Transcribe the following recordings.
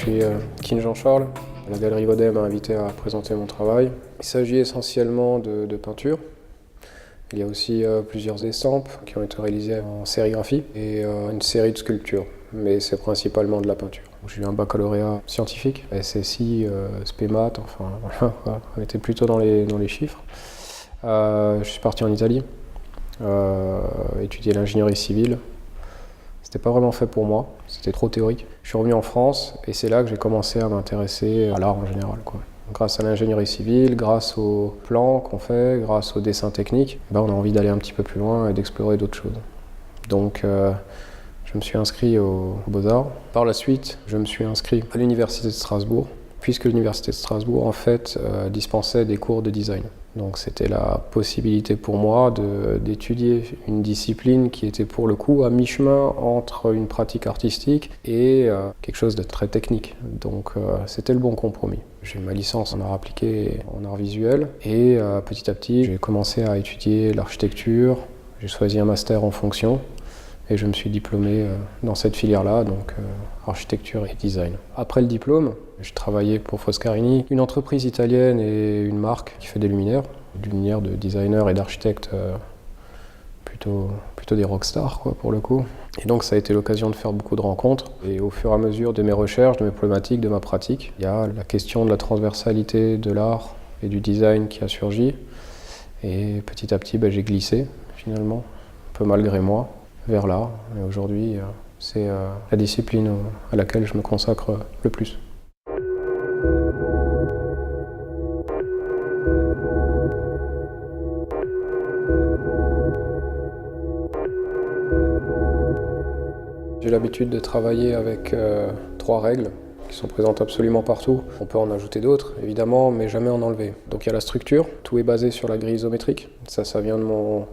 suis Kin Jean-Charles. La Galerie Godet m'a invité à présenter mon travail. Il s'agit essentiellement de peinture. Il y a aussi plusieurs estampes qui ont été réalisées en sérigraphie et une série de sculptures, mais c'est principalement de la peinture. J'ai eu un baccalauréat scientifique, SSI, SPEMAT, enfin voilà, on était plutôt dans les chiffres. Je suis parti en Italie, étudier l'ingénierie civile. C'était pas vraiment fait pour moi, c'était trop théorique. Je suis revenu en France et c'est là que j'ai commencé à m'intéresser à l'art en général, quoi. Grâce à l'ingénierie civile, grâce aux plans qu'on fait, grâce au dessin technique, on a envie d'aller un petit peu plus loin et d'explorer d'autres choses. Donc je me suis inscrit aux Beaux-Arts. Par la suite, je me suis inscrit à l'Université de Strasbourg, puisque l'Université de Strasbourg en fait dispensait des cours de design. Donc c'était la possibilité pour moi d'étudier une discipline qui était pour le coup à mi-chemin entre une pratique artistique et quelque chose de très technique. Donc c'était le bon compromis. J'ai eu ma licence en art appliqué et en art visuel et petit à petit j'ai commencé à étudier l'architecture. J'ai choisi un master en fonction et je me suis diplômé dans cette filière-là, donc architecture et design. Après le diplôme, j'ai travaillé pour Foscarini, une entreprise italienne et une marque qui fait des luminaires de designers et d'architectes plutôt des rockstars quoi, pour le coup. Et donc ça a été l'occasion de faire beaucoup de rencontres. Et au fur et à mesure de mes recherches, de mes problématiques, de ma pratique, il y a la question de la transversalité de l'art et du design qui a surgi. Et petit à petit, j'ai glissé finalement, un peu malgré moi, vers l'art. Et aujourd'hui, c'est la discipline à laquelle je me consacre le plus. J'ai l'habitude de travailler avec 3 règles qui sont présentes absolument partout. On peut en ajouter d'autres, évidemment, mais jamais en enlever. Donc il y a la structure, tout est basé sur la grille isométrique. Ça vient de mon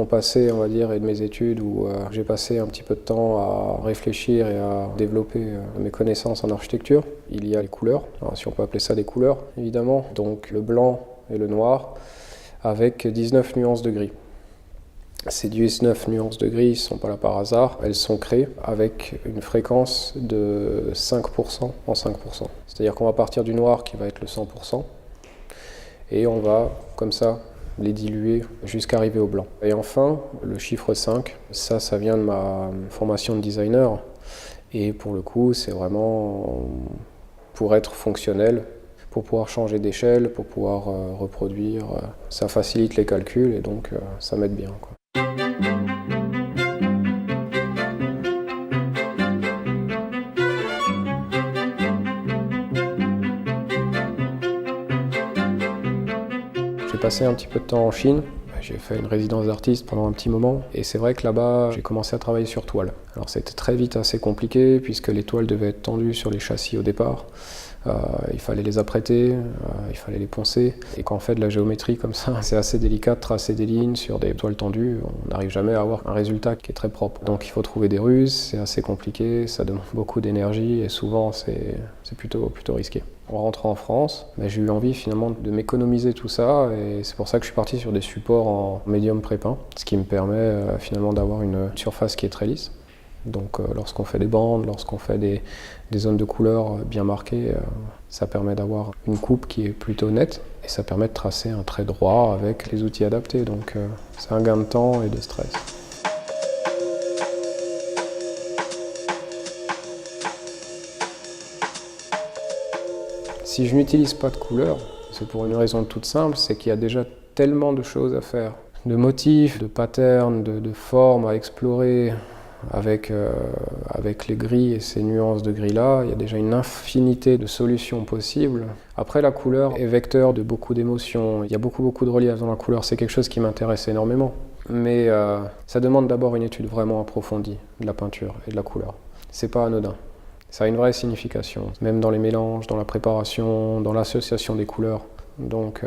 passé, on va dire, et de mes études où j'ai passé un petit peu de temps à réfléchir et à développer mes connaissances en architecture. Il y a les couleurs, alors, si on peut appeler ça des couleurs, évidemment. Donc le blanc et le noir, avec 19 nuances de gris. Ces 19 nuances de gris ne sont pas là par hasard, elles sont créées avec une fréquence de 5% en 5%. C'est-à-dire qu'on va partir du noir qui va être le 100%, et on va, comme ça, les diluer jusqu'à arriver au blanc. Et enfin, le chiffre 5, ça vient de ma formation de designer, et pour le coup, c'est vraiment pour être fonctionnel, pour pouvoir changer d'échelle, pour pouvoir reproduire. Ça facilite les calculs, et donc ça m'aide bien, quoi. J'ai passé un petit peu de temps en Chine. J'ai fait une résidence d'artiste pendant un petit moment et c'est vrai que là-bas, j'ai commencé à travailler sur toile. Alors c'était très vite assez compliqué puisque les toiles devaient être tendues sur les châssis au départ. Il fallait les apprêter, il fallait les poncer. Et quand on fait de la géométrie comme ça, c'est assez délicat de tracer des lignes sur des toiles tendues. On n'arrive jamais à avoir un résultat qui est très propre. Donc il faut trouver des ruses, c'est assez compliqué, ça demande beaucoup d'énergie et souvent c'est plutôt risqué. En rentrant en France, j'ai eu envie finalement de m'économiser tout ça et c'est pour ça que je suis parti sur des supports en médium pré-peint, ce qui me permet finalement d'avoir une surface qui est très lisse. Donc lorsqu'on fait des bandes, lorsqu'on fait des zones de couleurs bien marquées, ça permet d'avoir une coupe qui est plutôt nette et ça permet de tracer un trait droit avec les outils adaptés. Donc c'est un gain de temps et de stress. Si je n'utilise pas de couleurs, c'est pour une raison toute simple, c'est qu'il y a déjà tellement de choses à faire. De motifs, de patterns, de formes à explorer. Avec les gris et ces nuances de gris-là, il y a déjà une infinité de solutions possibles. Après, la couleur est vecteur de beaucoup d'émotions. Il y a beaucoup de relief dans la couleur. C'est quelque chose qui m'intéresse énormément. Mais ça demande d'abord une étude vraiment approfondie de la peinture et de la couleur. C'est pas anodin. Ça a une vraie signification, même dans les mélanges, dans la préparation, dans l'association des couleurs. Donc,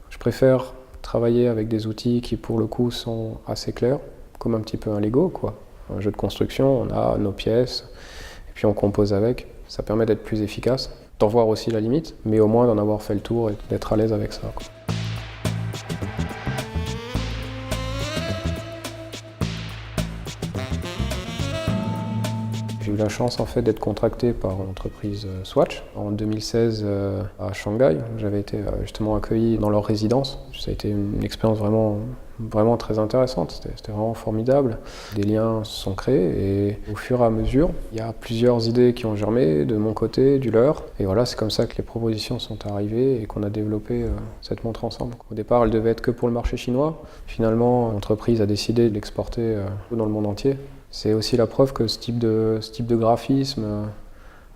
je préfère travailler avec des outils qui, pour le coup, sont assez clairs, comme un petit peu un Lego, quoi. Un jeu de construction, on a nos pièces, et puis on compose avec. Ça permet d'être plus efficace, d'en voir aussi la limite, mais au moins d'en avoir fait le tour et d'être à l'aise avec ça, quoi. J'ai eu la chance en fait d'être contracté par l'entreprise Swatch en 2016 à Shanghai. J'avais été justement accueilli dans leur résidence. Ça a été une expérience vraiment très intéressante, c'était vraiment formidable. Des liens se sont créés et au fur et à mesure, il y a plusieurs idées qui ont germé de mon côté, du leur. Et voilà, c'est comme ça que les propositions sont arrivées et qu'on a développé cette montre ensemble. Au départ, elle devait être que pour le marché chinois. Finalement, l'entreprise a décidé de l'exporter dans le monde entier. C'est aussi la preuve que ce type de graphisme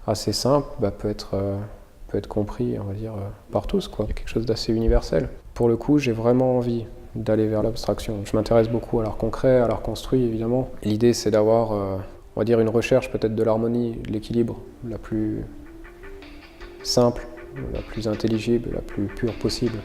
assez simple peut être compris, on va dire, par tous, quoi. Il y a quelque chose d'assez universel. Pour le coup, j'ai vraiment envie d'aller vers l'abstraction. Je m'intéresse beaucoup à l'art concret, à l'art construit, évidemment. L'idée, c'est d'avoir, on va dire, une recherche peut-être de l'harmonie, de l'équilibre la plus simple, la plus intelligible, la plus pure possible.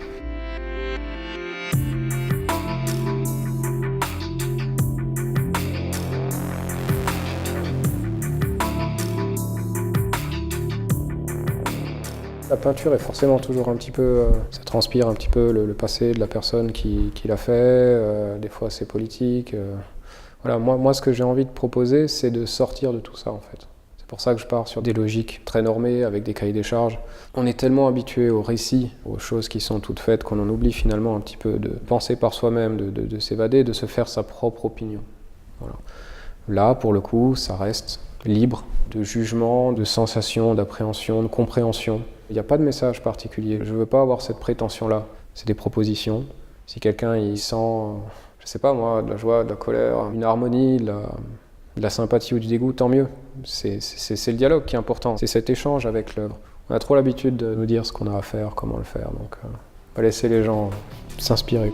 La peinture est forcément toujours un petit peu, ça transpire un petit peu le passé de la personne qui l'a fait, des fois c'est politique. Voilà, moi ce que j'ai envie de proposer, c'est de sortir de tout ça en fait. C'est pour ça que je pars sur des logiques très normées, avec des cahiers des charges. On est tellement habitué au récit, aux choses qui sont toutes faites, qu'on en oublie finalement un petit peu de penser par soi-même, de s'évader, de se faire sa propre opinion. Voilà. Là, pour le coup, ça reste libre de jugement, de sensation, d'appréhension, de compréhension. Il n'y a pas de message particulier. Je ne veux pas avoir cette prétention-là. C'est des propositions. Si quelqu'un il sent, je ne sais pas moi, de la joie, de la colère, une harmonie, de la sympathie ou du dégoût, tant mieux. C'est le dialogue qui est important. C'est cet échange avec l'œuvre. On a trop l'habitude de nous dire ce qu'on a à faire, comment le faire. Donc, on va laisser les gens s'inspirer.